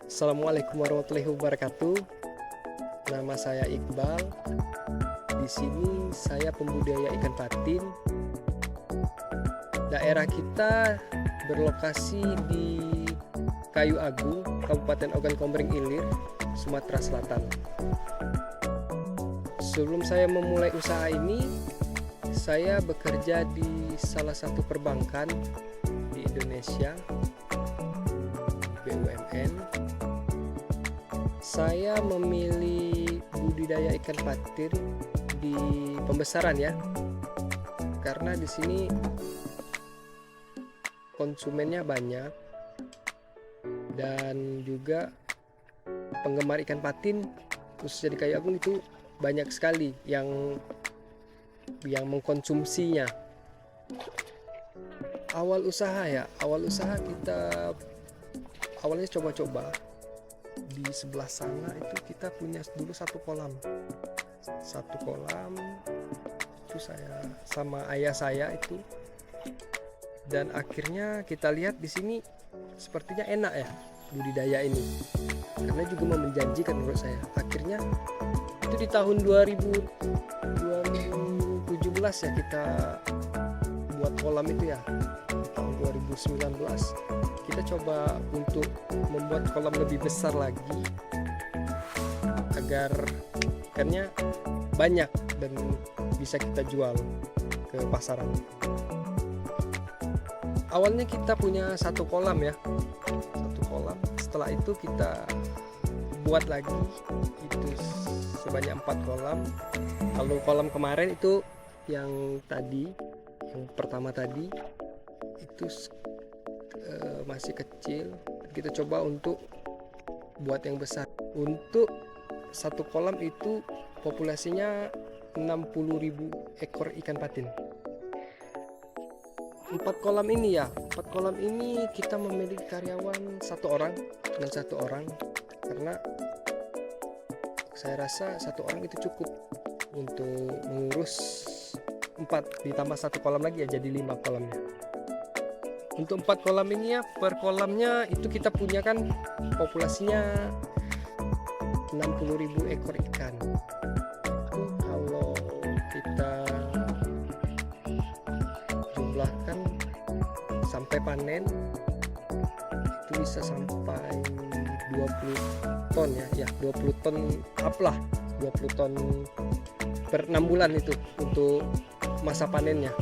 Assalamualaikum warahmatullahi wabarakatuh. Nama saya Iqbal. Di sini saya pembudidaya ikan patin. Daerah kita berlokasi di Kayu Agung, Kabupaten Ogan Komering Ilir, Sumatera Selatan. Sebelum saya memulai usaha ini, saya bekerja di salah satu perbankan di Indonesia, BUMN. Saya memilih budidaya ikan patin di pembesaran ya, karena di sini konsumennya banyak dan juga penggemar ikan patin khususnya di Kayu Agung itu banyak sekali yang mengkonsumsinya. Awal usaha kita awalnya coba-coba. Di sebelah sana itu kita punya dulu satu kolam itu saya sama ayah saya itu, dan akhirnya kita lihat di sini sepertinya enak ya budidaya ini, karena juga menjanjikan menurut saya. Akhirnya itu di tahun 2017 ya kita buat kolam itu ya. Di tahun 2019 kita coba untuk membuat kolam lebih besar lagi agar ikannya banyak dan bisa kita jual ke pasaran. Awalnya kita punya satu kolam ya, setelah itu kita buat lagi itu sebanyak 4 kolam. Kalau kolam kemarin itu yang pertama tadi itu masih kecil, kita coba untuk buat yang besar. Untuk satu kolam itu populasinya 60.000 ekor ikan patin. 4 kolam ini kita memiliki karyawan 1 orang dan 1 orang, karena saya rasa 1 orang itu cukup untuk mengurus 4, ditambah 1 kolam lagi ya jadi 5 kolamnya. Untuk 4 kolam ini ya, per kolamnya itu kita punya kan populasinya 60.000 ekor ikan. Itu kalau kita jumlahkan sampai panen itu bisa sampai 20 ton ya 20 ton up lah, 20 ton per 6 bulan itu untuk masa panennya.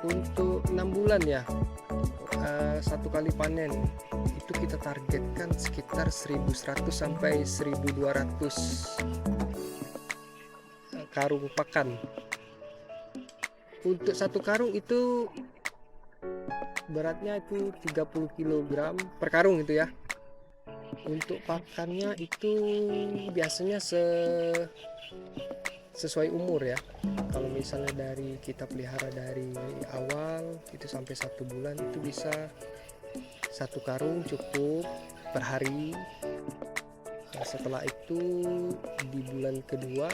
Untuk 6 bulan ya, satu kali panen itu kita targetkan sekitar 1.100 sampai 1.200 karung pakan. Untuk satu karung itu beratnya itu 30 kg per karung itu ya. Untuk pakannya itu biasanya sesuai umur ya. Kalau misalnya dari kita pelihara dari awal itu sampai 1 bulan itu bisa 1 karung cukup per hari. Setelah itu di bulan kedua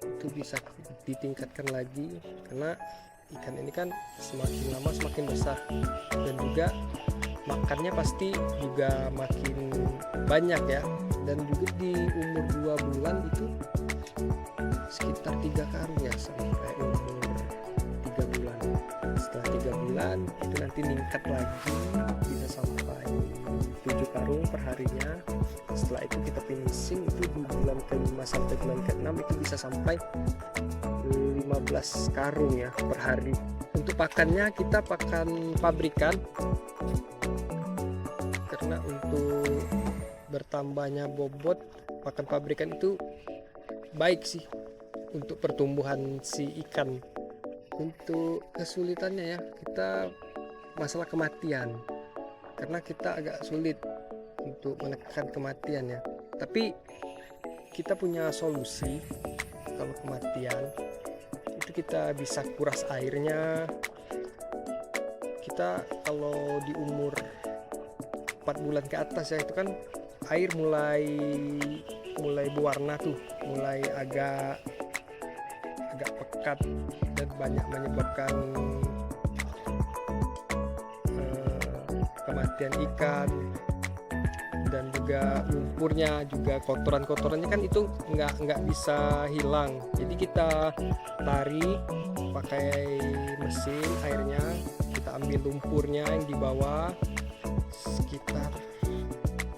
itu bisa ditingkatkan lagi, karena ikan ini kan semakin lama semakin besar, dan juga makannya pasti juga makin banyak ya. Dan juga di umur 2 bulan itu sekitar 3 karung ya sampai umur 3 bulan. Setelah 3 bulan itu nanti meningkat lagi bisa sampai 7 karung per harinya. Setelah itu kita finishing itu di bulan ke-5 sampai bulan ke-6 itu bisa sampai 15 karung ya per hari. Untuk pakannya kita pakan pabrikan, karena untuk bertambahnya bobot pakan pabrikan itu baik sih untuk pertumbuhan si ikan. Untuk kesulitannya ya, kita masalah kematian, karena kita agak sulit untuk menekan kematian ya. Tapi kita punya solusi. Kalau kematian itu kita bisa kuras airnya. Kita kalau di umur 4 bulan ke atas ya, itu kan air mulai berwarna tuh, mulai agak pekat dan banyak menyebabkan kematian ikan. dan juga lumpurnya, juga kotorannya kan itu nggak bisa hilang. Jadi kita tarik pakai mesin airnya, kita ambil lumpurnya yang di bawah, sekitar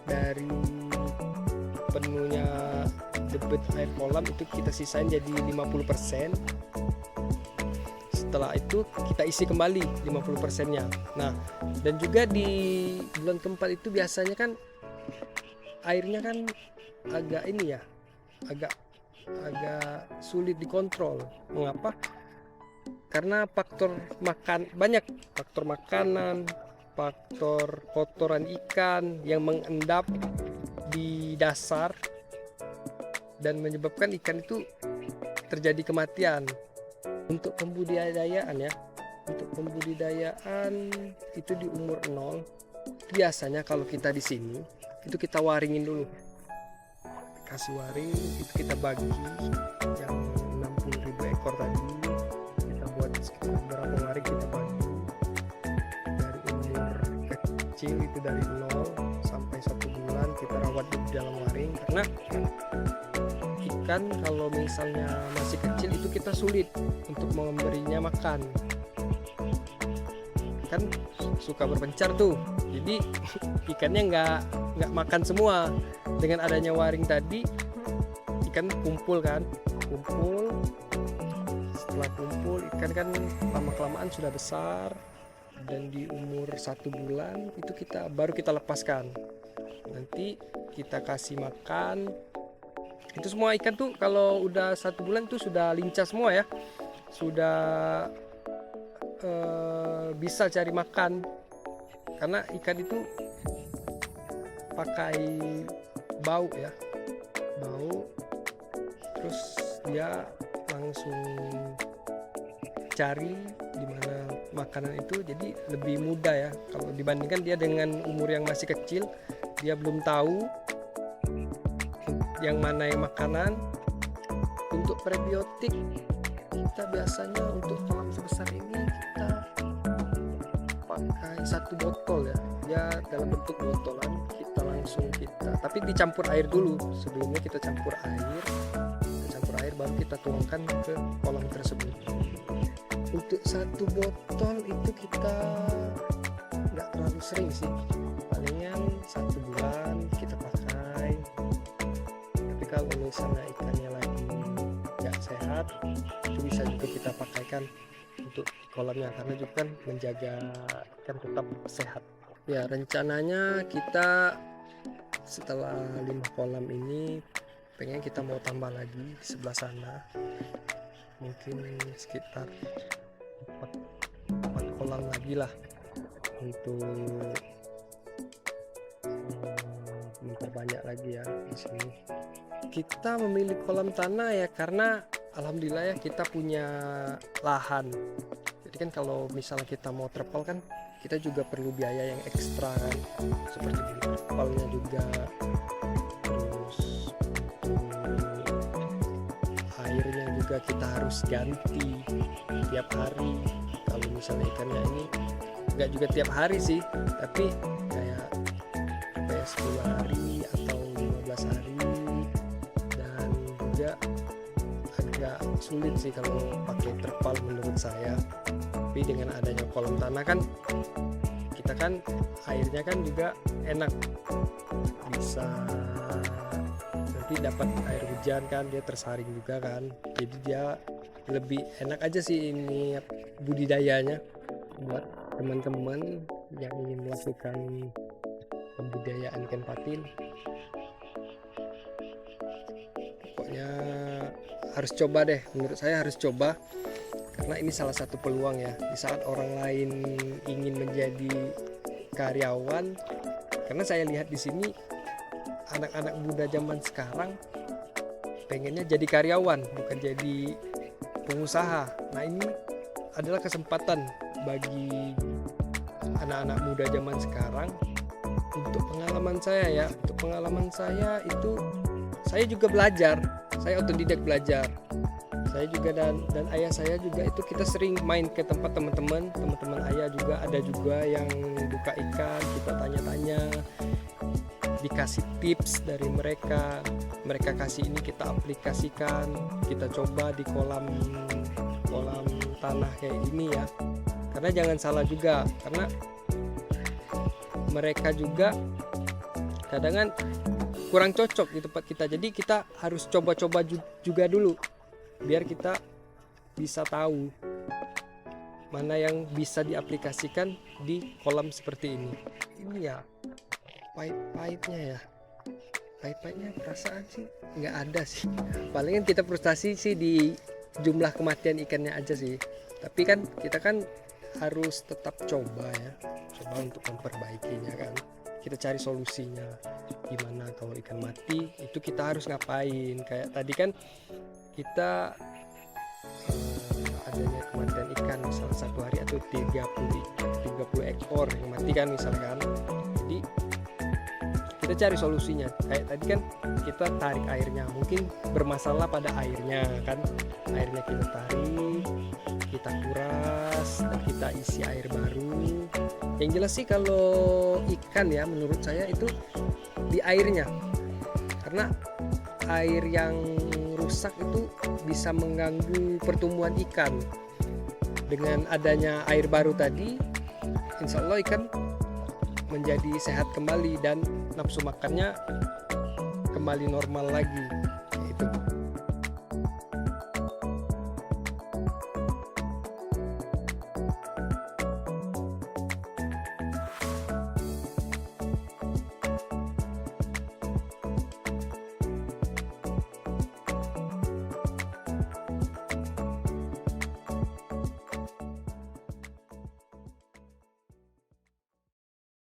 dari penuhnya debit air kolam itu kita sisain jadi 50%. Setelah itu kita isi kembali 50%-nya. Nah, dan juga di bulan keempat itu biasanya kan airnya kan agak ini ya, agak sulit dikontrol. Mengapa? Karena banyak faktor makanan, faktor kotoran ikan yang mengendap di dasar dan menyebabkan ikan itu terjadi kematian. Untuk pembudidayaan itu di umur 0, biasanya kalau kita di sini itu kita waringin dulu, kasih waring, itu kita bagi yang 60.000 ekor tadi, kita buat sekitar berapa waring kita bagi dari umur kecil, itu dari 0 sampai 1 bulan kita rawat di dalam waring. Karena ikan kalau misalnya masih kecil itu kita sulit untuk memberinya makan, kan suka berpencar tuh, jadi ikannya nggak makan semua. Dengan adanya waring tadi ikan kumpul. Setelah kumpul ikan kan lama-kelamaan sudah besar, dan di umur 1 bulan itu baru kita lepaskan. Nanti kita kasih makan. Itu semua ikan tuh kalau udah 1 bulan tuh sudah lincah semua ya, sudah bisa cari makan. Karena ikan itu pakai bau, terus dia langsung cari di mana makanan itu, jadi lebih mudah ya kalau dibandingkan dia dengan umur yang masih kecil. Dia belum tahu yang mana yang makanan. Untuk prebiotik kita biasanya untuk kolam sebesar ini kita pakai 1 botol ya, dalam bentuk botolan. Tapi dicampur air dulu. Sebelumnya kita campur air baru kita tuangkan ke kolam tersebut. Untuk 1 botol itu kita nggak terlalu sering sih, palingan 1 bulan kita pakai. Tapi kalau misalnya ikannya lagi nggak sehat, itu bisa juga kita pakaikan untuk kolamnya, karena juga kan menjaga ikan tetap sehat. Ya, rencananya kita setelah 5 kolam ini pengen kita mau tambah lagi di sebelah sana, mungkin sekitar 4 kolam lagi lah, untuk memperbanyak lagi ya di sini. Kita memilih kolam tanah ya karena alhamdulillah ya kita punya lahan. Jadi kan kalau misalnya kita mau terpal kan kita juga perlu biaya yang ekstra kan, seperti beli terpalnya juga, terus untuk airnya juga kita harus ganti tiap hari. Kalau misalnya ikannya ini nggak juga tiap hari sih, tapi kayak 10 hari atau 15 hari, dan juga agak sulit sih kalau pakai terpal menurut saya. Tapi dengan adanya kolam tanah kan kita kan airnya kan juga enak, bisa nanti dapat air hujan kan, dia tersaring juga kan, jadi dia lebih enak aja sih ini budidayanya buat teman-teman yang ingin melakukan pembudidayaan ikan patin. Pokoknya harus coba deh, menurut saya harus coba, karena ini salah satu peluang ya. Di saat orang lain ingin menjadi karyawan, karena saya lihat di sini anak-anak muda zaman sekarang pengennya jadi karyawan, bukan jadi pengusaha. Nah, ini adalah kesempatan bagi anak-anak muda zaman sekarang. Untuk pengalaman saya itu saya juga belajar, saya otodidak belajar. Saya juga dan ayah saya juga itu kita sering main ke tempat teman-teman ayah juga, ada juga yang buka ikan, kita tanya-tanya dikasih tips dari mereka kasih ini, kita aplikasikan, kita coba di kolam tanah kayak ini ya. Karena jangan salah juga, karena mereka juga kadang kan kurang cocok di tempat kita, jadi kita harus coba-coba juga dulu biar kita bisa tahu mana yang bisa diaplikasikan di kolam seperti ini. Ini ya pahit-pahitnya perasaan sih nggak ada sih, palingan kita frustasi sih di jumlah kematian ikannya aja sih. Tapi kan kita kan harus tetap coba untuk memperbaikinya kan, kita cari solusinya gimana kalau ikan mati itu kita harus ngapain. Kayak tadi kan kita adanya kematian ikan misalnya satu hari atau 30 ekor yang mati kan misalkan, jadi kita cari solusinya. Kayak tadi kan kita tarik airnya, mungkin bermasalah pada airnya kan, airnya kita tarik, kita kuras, dan kita isi air baru. Yang jelas sih kalau ikan ya menurut saya itu di airnya, karena air yang rusak itu bisa mengganggu pertumbuhan ikan. Dengan adanya air baru tadi, insya Allah ikan menjadi sehat kembali dan nafsu makannya kembali normal lagi.